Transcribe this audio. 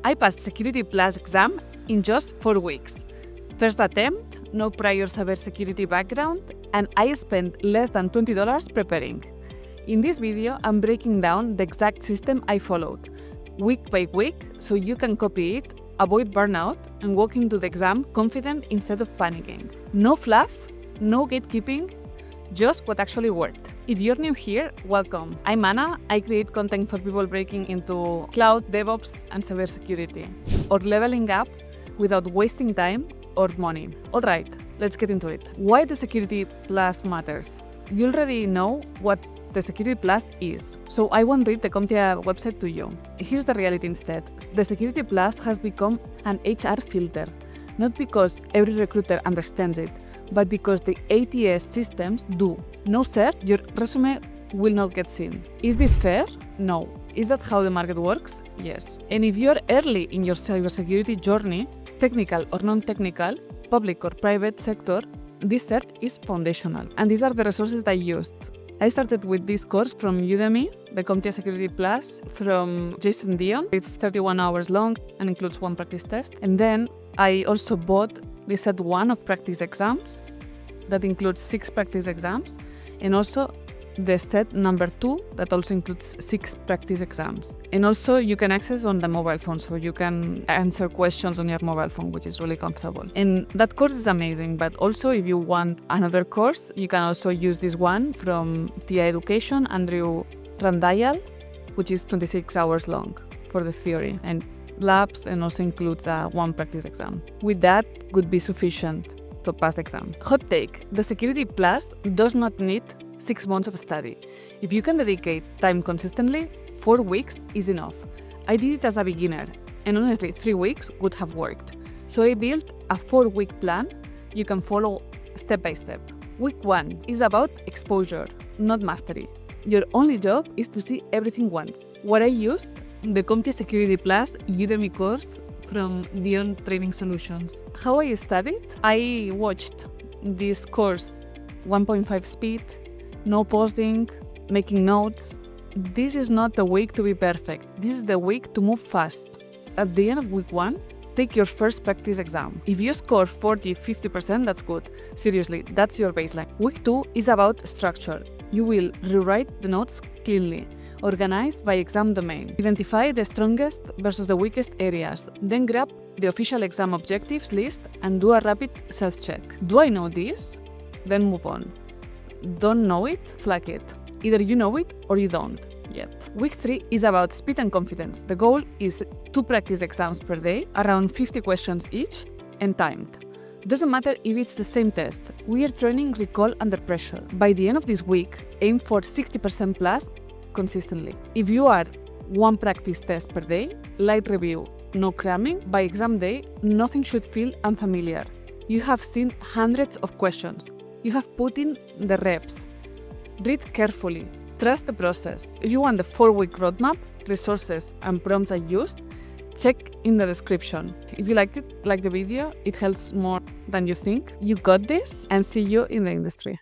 I passed Security Plus exam in just 4 weeks. First attempt, no prior cybersecurity background, and I spent less than $20 preparing. In this video, I'm breaking down the exact system I followed, week by week, so you can copy it, avoid burnout, and walk into the exam confident instead of panicking. No fluff, no gatekeeping, just what actually worked. If you're new here, welcome. I'm Anna. I create content for people breaking into cloud, DevOps, and cybersecurity, or leveling up without wasting time or money. All right, let's get into it. Why the Security Plus matters? You already know what the Security Plus is, so I won't read the CompTIA website to you. Here's the reality instead. The Security Plus has become an HR filter, not because every recruiter understands it, but because the ATS systems do. No sir, your resume will not get seen. Is this fair? No. Is that how the market works? Yes. And if you're early in your cybersecurity journey, technical or non-technical, public or private sector, this cert is foundational. And these are the resources I used. I started with this course from Udemy, the CompTIA Security Plus from Dion. It's 31 hours long and includes 1 practice test. And then I also bought the set 1 of practice exams that includes 6 practice exams, and also the set number 2 that also includes 6 practice exams. And also you can access on the mobile phone, so you can answer questions on your mobile phone, which is really comfortable. And that course is amazing, but also if you want another course, you can also use this one from TIA Education, Andrew Randayal, which is 26 hours long for the theory and labs, and also includes 1 practice exam. With that would be sufficient to pass the exam. Hot take, the Security Plus does not need 6 months of study. If you can dedicate time consistently, 4 weeks is enough. I did it as a beginner, and honestly, 3 weeks would have worked. So I built a 4-week plan you can follow step by step. Week 1 is about exposure, not mastery. Your only job is to see everything once. What I used? The CompTIA Security Plus Udemy course from Dion Training Solutions. How I studied? I watched this course 1.5 speed, no pausing, making notes. This is not the week to be perfect. This is the week to move fast. At the end of week 1, take your first practice exam. If you score 40-50%, that's good. Seriously, that's your baseline. Week 2 is about structure. You will rewrite the notes cleanly. Organize by exam domain. Identify the strongest versus the weakest areas. Then grab the official exam objectives list and do a rapid self-check. Do I know this? Then move on. Don't know it? Flag it. Either you know it or you don't yet. Week 3 is about speed and confidence. The goal is 2 practice exams per day, around 50 questions each, and timed. Doesn't matter if it's the same test. We are training recall under pressure. By the end of this week, aim for 60% plus consistently. If you are 1 practice test per day, light review, no cramming, by exam day, nothing should feel unfamiliar. You have seen hundreds of questions. You have put in the reps. Read carefully. Trust the process. If you want the 4-week roadmap, resources, and prompts I used, check in the description. If you liked it, like the video, it helps more than you think. You got this, and see you in the industry.